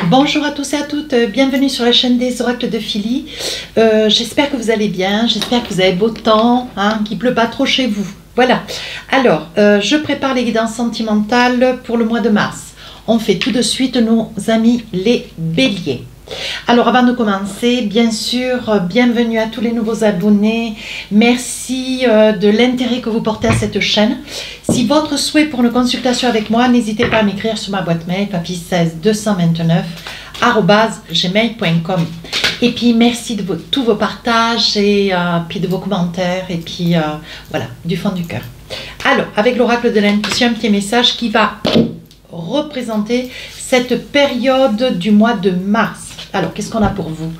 Bonjour à tous et à toutes, bienvenue sur la chaîne des oracles de Philly. J'espère que vous allez bien, j'espère que vous avez beau temps, qu'il ne pleut pas trop chez vous. Voilà, alors je prépare les guidances sentimentales pour le mois de mars. On fait tout de suite nos amis les béliers. Alors avant de commencer, bien sûr, bienvenue à tous les nouveaux abonnés. Merci de l'intérêt que vous portez à cette chaîne. Si votre souhait pour une consultation avec moi, n'hésitez pas à m'écrire sur ma boîte mail papy16229@gmail.com. Et puis merci de tous vos partages et puis de vos commentaires et puis voilà, du fond du cœur. Alors, avec l'oracle de l'intuition, un petit message qui va représenter cette période du mois de mars. Alors, qu'est-ce qu'on a pour vous?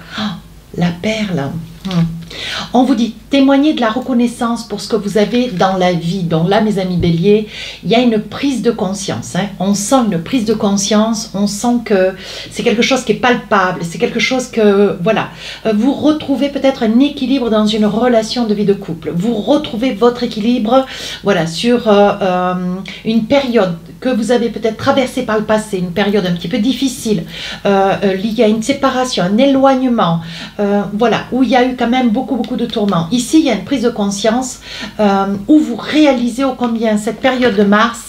La perle. On vous dit, témoignez de la reconnaissance pour ce que vous avez dans la vie. Donc là, mes amis béliers, il y a une prise de conscience. On sent une prise de conscience, on sent que c'est quelque chose qui est palpable, c'est quelque chose que, voilà, vous retrouvez peut-être un équilibre dans une relation de vie de couple. Vous retrouvez votre équilibre, voilà, sur une période que vous avez peut-être traversée par le passé, une période un petit peu difficile, liée à une séparation, un éloignement, voilà, où il y a eu quand même beaucoup de tourments. Ici, il y a une prise de conscience où vous réalisez ô combien cette période de mars,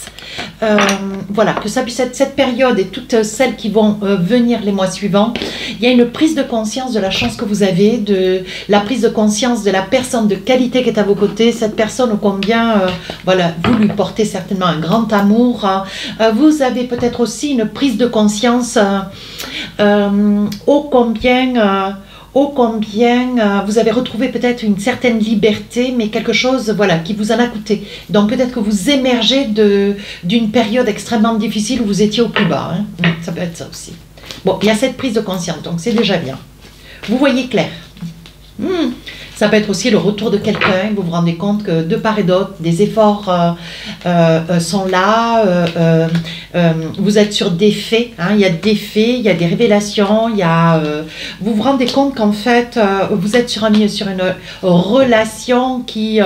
voilà, que ça puisse être cette période et toutes celles qui vont venir les mois suivants, il y a une prise de conscience de la chance que vous avez, de la prise de conscience de la personne de qualité qui est à vos côtés, cette personne ô combien, voilà, vous lui portez certainement un grand amour. Vous avez peut-être aussi une prise de conscience ô combien vous avez retrouvé peut-être une certaine liberté, mais quelque chose, voilà, qui vous en a coûté. Donc peut-être que vous émergez d'une période extrêmement difficile où vous étiez au plus bas. Ça peut être ça aussi. Bon, il y a cette prise de conscience, donc c'est déjà bien. Vous voyez clair. Ça peut être aussi le retour de quelqu'un, vous vous rendez compte que de part et d'autre, des efforts sont là, vous êtes sur des faits, il y a des faits, il y a des révélations, il y a, vous vous rendez compte qu'en fait, vous êtes sur une relation qui,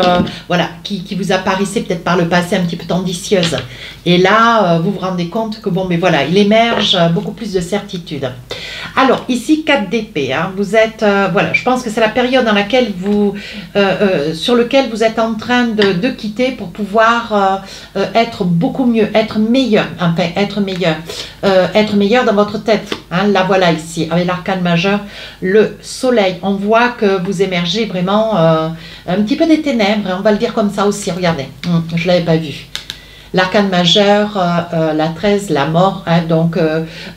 voilà, qui vous apparaissait peut-être par le passé un petit peu tendicieuse. Et là, vous vous rendez compte que bon, mais voilà, il émerge beaucoup plus de certitude. Alors, ici, 4 d'épée, vous êtes, voilà, je pense que c'est la période dans laquelle vous, sur lequel vous êtes en train de quitter pour pouvoir être beaucoup mieux, être meilleur, enfin, être meilleur dans votre tête. La voilà ici, avec l'arcane majeur, le soleil. On voit que vous émergez vraiment un petit peu des ténèbres, on va le dire comme ça aussi, regardez, je ne l'avais pas vu. L'arcane majeur, la 13, la mort. Donc,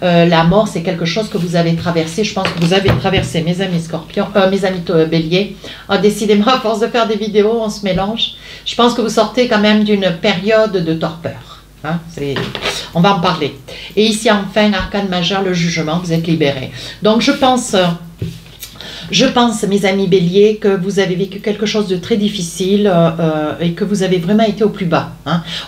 la mort, c'est quelque chose que vous avez traversé. Je pense que vous avez traversé, mes amis scorpions, mes amis béliers. Décidément, à force de faire des vidéos, on se mélange. Je pense que vous sortez quand même d'une période de torpeur. On va en parler. Et ici, enfin, l'arcane majeur, le jugement, vous êtes libérés. Donc, je pense, mes amis béliers, que vous avez vécu quelque chose de très difficile et que vous avez vraiment été au plus bas,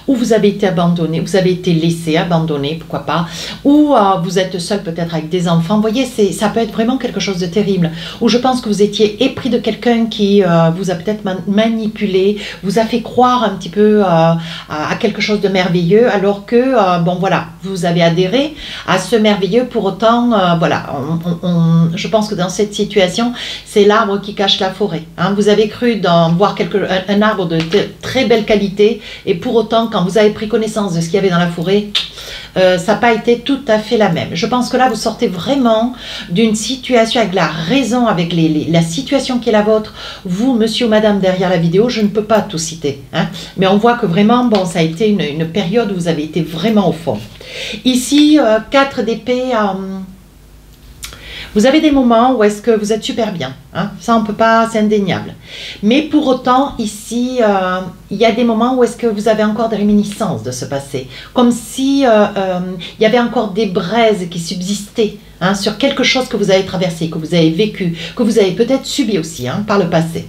où vous avez été abandonné, vous avez été laissé, abandonné, pourquoi pas, ou vous êtes seul peut-être avec des enfants. Vous voyez, ça peut être vraiment quelque chose de terrible, où je pense que vous étiez épris de quelqu'un qui vous a peut-être manipulé, vous a fait croire un petit peu à quelque chose de merveilleux, alors que, bon voilà, vous avez adhéré à ce merveilleux, pour autant, voilà, je pense que dans cette situation, c'est l'arbre qui cache la forêt. Vous avez cru voir un arbre de très belle qualité, et pour autant, quand vous avez pris connaissance de ce qu'il y avait dans la forêt, ça n'a pas été tout à fait la même. Je pense que là, vous sortez vraiment d'une situation avec la raison, avec la situation qui est la vôtre. Vous, monsieur ou madame, derrière la vidéo, je ne peux pas tout citer. Mais on voit que vraiment, bon, ça a été une période où vous avez été vraiment au fond. Ici, 4 d'épée. Vous avez des moments où est-ce que vous êtes super bien, ça on ne peut pas, c'est indéniable. Mais pour autant, ici, il y a des moments où est-ce que vous avez encore des réminiscences de ce passé, comme si il y avait encore des braises qui subsistaient sur quelque chose que vous avez traversé, que vous avez vécu, que vous avez peut-être subi aussi par le passé.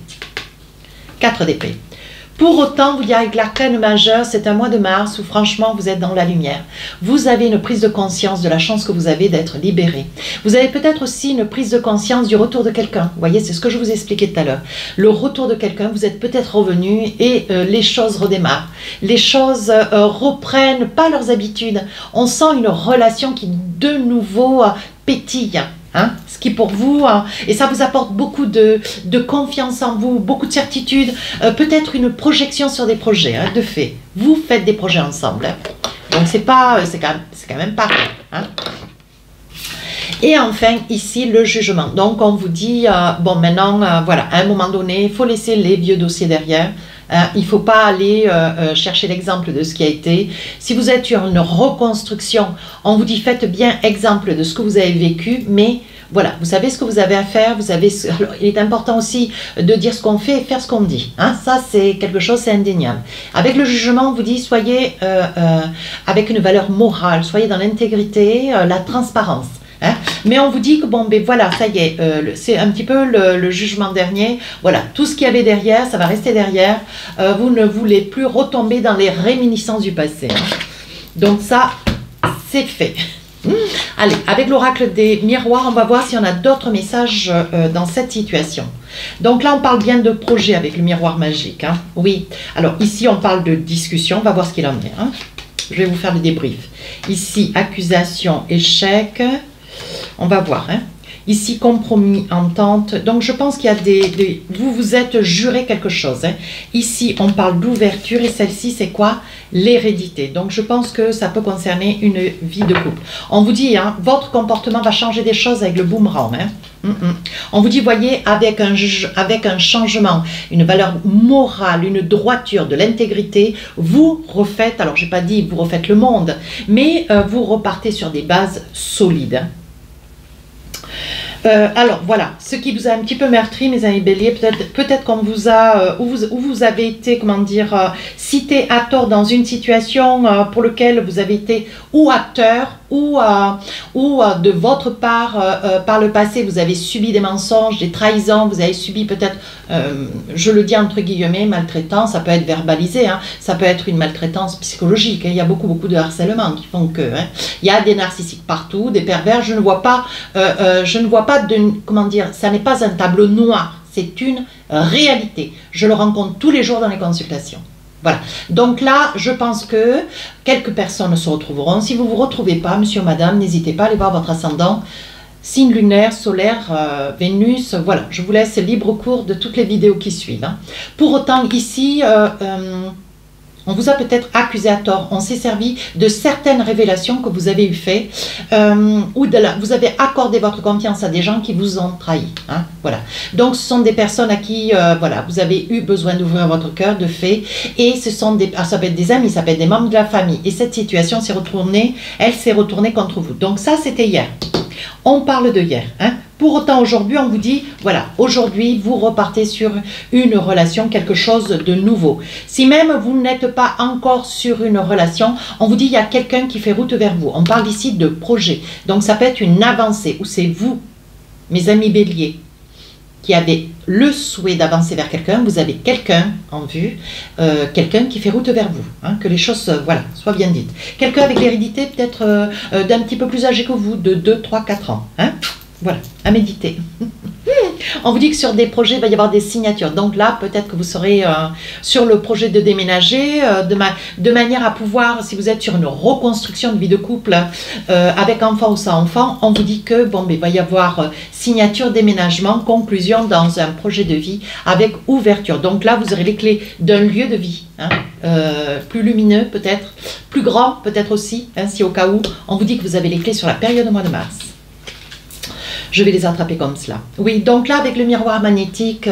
4 d'épée. Pour autant, vous dire avec l'arcane majeur, c'est un mois de mars où franchement vous êtes dans la lumière. Vous avez une prise de conscience de la chance que vous avez d'être libéré. Vous avez peut-être aussi une prise de conscience du retour de quelqu'un. Vous voyez, c'est ce que je vous expliquais tout à l'heure. Le retour de quelqu'un, vous êtes peut-être revenu et les choses redémarrent. Les choses reprennent pas leurs habitudes. On sent une relation qui de nouveau pétille. Hein, ce qui pour vous, et ça vous apporte beaucoup de confiance en vous, beaucoup de certitude, peut-être une projection sur des projets, hein, de fait. Vous faites des projets ensemble. Hein. Donc c'est quand même pareil. Hein. Et enfin, ici, le jugement. Donc on vous dit, bon maintenant, voilà, à un moment donné, il faut laisser les vieux dossiers derrière. Il ne faut pas aller chercher l'exemple de ce qui a été. Si vous êtes sur une reconstruction, on vous dit faites bien exemple de ce que vous avez vécu, mais voilà, vous savez ce que vous avez à faire. Alors, il est important aussi de dire ce qu'on fait et faire ce qu'on dit. Hein, ça, c'est quelque chose, c'est indéniable. Avec le jugement, on vous dit soyez avec une valeur morale, soyez dans l'intégrité, la transparence. Hein? Mais on vous dit que bon, ben voilà, ça y est, c'est un petit peu le jugement dernier. Voilà, tout ce qu'il y avait derrière, ça va rester derrière. Vous ne voulez plus retomber dans les réminiscences du passé. Hein? Donc ça, c'est fait. Allez, avec l'oracle des miroirs, on va voir s'il y en a d'autres messages dans cette situation. Donc là, on parle bien de projet avec le miroir magique. Hein? Oui, alors ici, on parle de discussion. On va voir ce qu'il en est. Hein? Je vais vous faire le débrief. Ici, accusation, échec. On va voir. Hein. Ici, compromis, entente. Donc, je pense qu'il y a vous vous êtes juré quelque chose. Hein. Ici, on parle d'ouverture. Et celle-ci, c'est quoi? L'hérédité. Donc, je pense que ça peut concerner une vie de couple. On vous dit, hein, votre comportement va changer des choses avec le boomerang. Hein. On vous dit, voyez, avec un changement, une valeur morale, une droiture, de l'intégrité, vous refaites, alors j'ai pas dit vous refaites le monde, mais vous repartez sur des bases solides. Alors voilà, ce qui vous a un petit peu meurtri, mes amis béliers, peut-être qu'on vous a, ou vous avez été, comment dire, cité à tort dans une situation pour laquelle vous avez été ou acteur, ou de votre part, par le passé, vous avez subi des mensonges, des trahisons, vous avez subi peut-être, je le dis entre guillemets, maltraitance, ça peut être verbalisé, hein, ça peut être une maltraitance psychologique, hein, il y a beaucoup de harcèlement qui font que, hein, il y a des narcissiques partout, des pervers, je ne vois pas comment dire, ça n'est pas un tableau noir, c'est une réalité, je le rencontre tous les jours dans les consultations. Voilà, donc là, je pense que quelques personnes se retrouveront. Si vous ne vous retrouvez pas, monsieur, madame, n'hésitez pas à aller voir votre ascendant, signe lunaire, solaire, Vénus. Voilà, je vous laisse libre cours de toutes les vidéos qui suivent. Hein. Pour autant, ici, on vous a peut-être accusé à tort. On s'est servi de certaines révélations que vous avez eu fait, ou vous avez accordé votre confiance à des gens qui vous ont trahi. Hein, voilà. Donc, ce sont des personnes à qui, voilà, vous avez eu besoin d'ouvrir votre cœur, de fait, et ce sont ça peut être des amis, ça peut être des membres de la famille. Et cette situation s'est retournée, elle s'est retournée contre vous. Donc ça, c'était hier. On parle de hier. Hein. Pour autant, aujourd'hui, on vous dit, voilà, aujourd'hui, vous repartez sur une relation, quelque chose de nouveau. Si même vous n'êtes pas encore sur une relation, on vous dit, il y a quelqu'un qui fait route vers vous. On parle ici de projet. Donc, ça peut être une avancée, où c'est vous, mes amis béliers, qui avez le souhait d'avancer vers quelqu'un. Vous avez quelqu'un en vue, quelqu'un qui fait route vers vous. Hein, que les choses, voilà, soient bien dites. Quelqu'un avec l'hérédité peut-être d'un petit peu plus âgé que vous, de 2, 3, 4 ans. Hein. Voilà, à méditer. On vous dit que sur des projets, il va y avoir des signatures. Donc là, peut-être que vous serez sur le projet de déménager, de manière à pouvoir, si vous êtes sur une reconstruction de vie de couple, avec enfant ou sans enfant, on vous dit que bon, il va y avoir signature, déménagement, conclusion dans un projet de vie avec ouverture. Donc là, vous aurez les clés d'un lieu de vie, hein, plus lumineux peut-être, plus grand peut-être aussi, hein, si au cas où, on vous dit que vous avez les clés sur la période du mois de mars. Je vais les attraper comme cela. Oui, donc là, avec le miroir magnétique,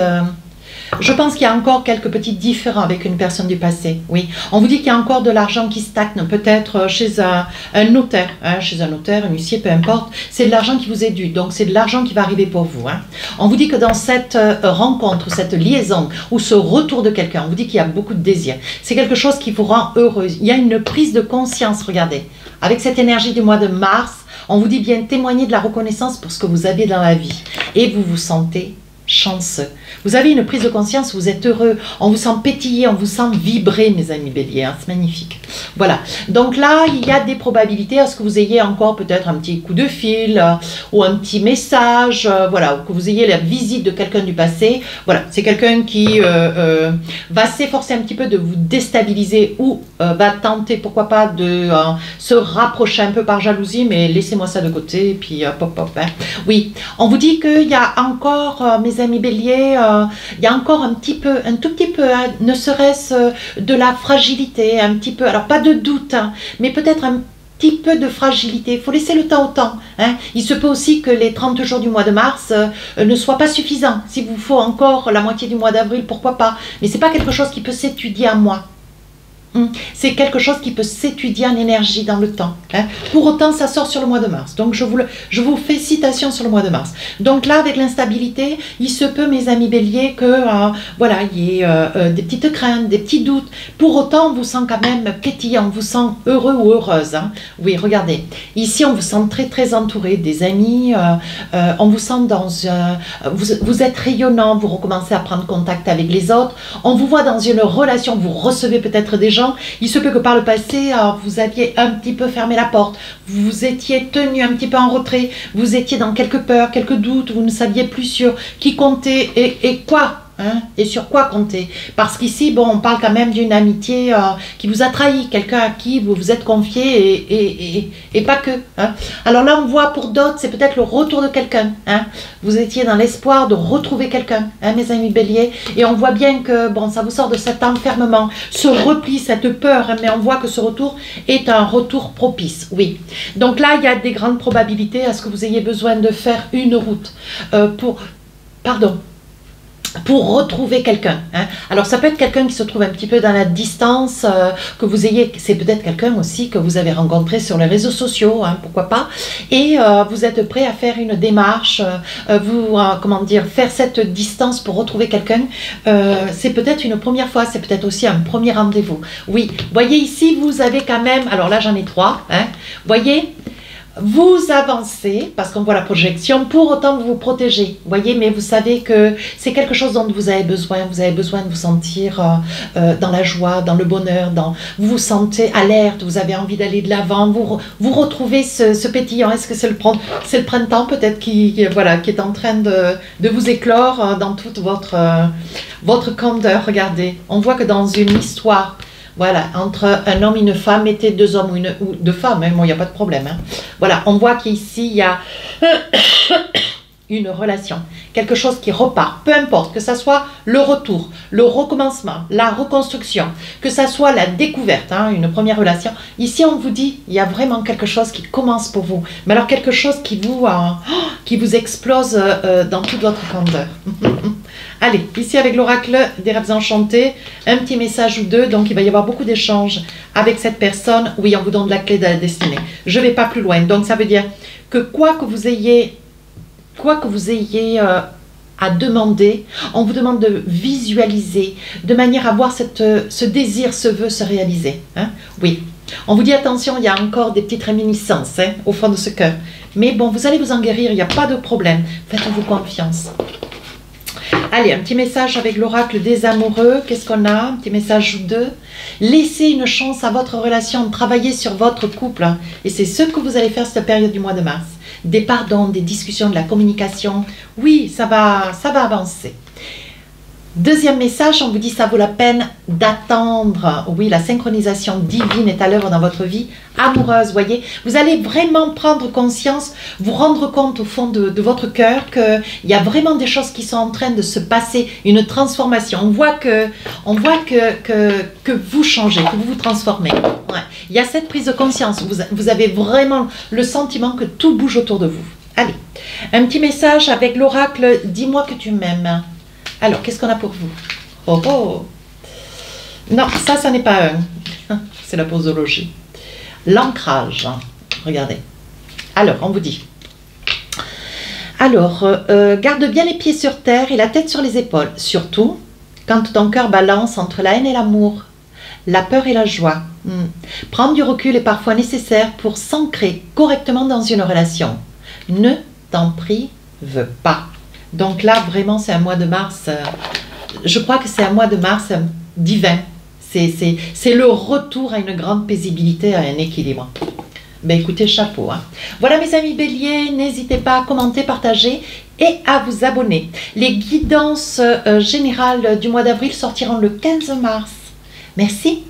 je pense qu'il y a encore quelques petits différends avec une personne du passé. Oui, on vous dit qu'il y a encore de l'argent qui stagne, peut-être chez un notaire, hein, un huissier, peu importe. C'est de l'argent qui vous est dû, donc c'est de l'argent qui va arriver pour vous. Hein. On vous dit que dans cette rencontre, cette liaison, ou ce retour de quelqu'un, on vous dit qu'il y a beaucoup de désir. C'est quelque chose qui vous rend heureuse. Il y a une prise de conscience, regardez. Avec cette énergie du mois de mars, on vous dit bien témoigner de la reconnaissance pour ce que vous avez dans la vie. Et vous vous sentez chanceux. Vous avez une prise de conscience, vous êtes heureux, on vous sent pétiller, on vous sent vibrer, mes amis béliers, hein, c'est magnifique. Voilà, donc là, il y a des probabilités à ce que vous ayez encore peut-être un petit coup de fil ou un petit message, voilà, ou que vous ayez la visite de quelqu'un du passé. Voilà, c'est quelqu'un qui va s'efforcer un petit peu de vous déstabiliser ou va tenter, pourquoi pas, de se rapprocher un peu par jalousie, mais laissez-moi ça de côté, et puis pop, pop, hein. Oui, on vous dit qu'il y a encore, mes amis béliers, il y a encore un tout petit peu, hein, ne serait-ce de la fragilité, un petit peu, alors pas de doute, hein, mais peut-être un petit peu de fragilité. Il faut laisser le temps au temps, hein. Il se peut aussi que les 30 jours du mois de mars ne soient pas suffisants. S'il vous faut encore la moitié du mois d'avril, pourquoi pas. Mais ce n'est pas quelque chose qui peut s'étudier à moi. C'est quelque chose qui peut s'étudier en énergie dans le temps, hein. Pour autant, ça sort sur le mois de mars. Donc, je vous fais citation sur le mois de mars. Donc là, avec l'instabilité, il se peut, mes amis béliers, que voilà, il y ait des petites craintes, des petits doutes. Pour autant, on vous sent quand même pétillant, on vous sent heureux ou heureuse, hein. Oui, regardez. Ici, on vous sent très, très entouré des amis. On vous sent dans vous êtes rayonnant, vous recommencez à prendre contact avec les autres. On vous voit dans une relation, vous recevez peut-être des gens. Il se peut que par le passé, vous aviez un petit peu fermé la porte, vous étiez tenu un petit peu en retrait, vous étiez dans quelques peurs, quelques doutes, vous ne saviez plus sur qui compter et quoi. Hein, et sur quoi compter? Parce qu'ici, bon, on parle quand même d'une amitié qui vous a trahi, quelqu'un à qui vous vous êtes confié et pas que. Hein. Alors là, on voit pour d'autres, c'est peut-être le retour de quelqu'un. Hein. Vous étiez dans l'espoir de retrouver quelqu'un, hein, mes amis béliers, et on voit bien que bon, ça vous sort de cet enfermement, ce repli, cette peur, hein, mais on voit que ce retour est un retour propice. Oui. Donc là, il y a des grandes probabilités à ce que vous ayez besoin de faire une route pour retrouver quelqu'un. Hein. Alors ça peut être quelqu'un qui se trouve un petit peu dans la distance, que vous ayez, c'est peut-être quelqu'un aussi que vous avez rencontré sur les réseaux sociaux, hein, pourquoi pas, et vous êtes prêt à faire une démarche, comment dire, faire cette distance pour retrouver quelqu'un, c'est peut-être une première fois, c'est peut-être aussi un premier rendez-vous. Oui, voyez ici, vous avez quand même, alors là j'en ai 3, hein, voyez, vous avancez, parce qu'on voit la projection, pour autant vous vous protégez, voyez, mais vous savez que c'est quelque chose dont vous avez besoin de vous sentir dans la joie, dans le bonheur, vous vous sentez alerte, vous avez envie d'aller de l'avant, vous retrouvez ce pétillant. Est-ce que c'est le printemps peut-être qui est en train de vous éclore dans toute votre candeur? Regardez, on voit que dans une histoire, voilà, entre un homme et une femme, mettez 2 hommes ou 2 femmes, hein, bon, il n'y a pas de problème. Hein. Voilà, on voit qu'ici, il y a une relation, quelque chose qui repart, peu importe, que ça soit le retour, le recommencement, la reconstruction, que ça soit la découverte, hein, une première relation. Ici, on vous dit, il y a vraiment quelque chose qui commence pour vous, mais alors quelque chose qui vous explose dans toute votre candeur. Allez, ici avec l'oracle des rêves enchantés, un petit message ou deux, donc il va y avoir beaucoup d'échanges avec cette personne. Oui, on vous donne la clé de la destinée. Je ne vais pas plus loin, donc ça veut dire que quoi que vous ayez à demander, on vous demande de visualiser, de manière à voir ce désir, ce vœu se réaliser. Hein? Oui, on vous dit attention, il y a encore des petites réminiscences, hein, au fond de ce cœur. Mais bon, vous allez vous en guérir, il n'y a pas de problème. Faites-vous confiance. Allez, un petit message avec l'oracle des amoureux. Qu'est-ce qu'on a? Un petit message ou deux. Laissez une chance à votre relation, travaillez sur votre couple. Et c'est ce que vous allez faire cette période du mois de mars. Des pardons, des discussions, de la communication. Oui, ça va avancer. Deuxième message, on vous dit ça vaut la peine d'attendre. Oui, la synchronisation divine est à l'œuvre dans votre vie amoureuse, voyez. Vous allez vraiment prendre conscience, vous rendre compte au fond de votre cœur qu'il y a vraiment des choses qui sont en train de se passer, une transformation. On voit que vous changez, que vous vous transformez. Ouais. Il y a cette prise de conscience, vous avez vraiment le sentiment que tout bouge autour de vous. Allez, un petit message avec l'oracle « Dis-moi que tu m'aimes ». Alors, qu'est-ce qu'on a pour vous? Oh, oh. Non, ça n'est pas un. C'est la posologie. L'ancrage. Regardez. Alors, on vous dit. Alors, garde bien les pieds sur terre et la tête sur les épaules. Surtout, quand ton cœur balance entre la haine et l'amour, la peur et la joie. Prendre du recul est parfois nécessaire pour s'ancrer correctement dans une relation. Ne t'en prive pas. Donc là, vraiment, c'est un mois de mars. Je crois que c'est un mois de mars divin. C'est le retour à une grande paisibilité, à un équilibre. Ben écoutez, chapeau. Hein. Voilà mes amis béliers, n'hésitez pas à commenter, partager et à vous abonner. Les guidances générales du mois d'avril sortiront le 15 mars. Merci.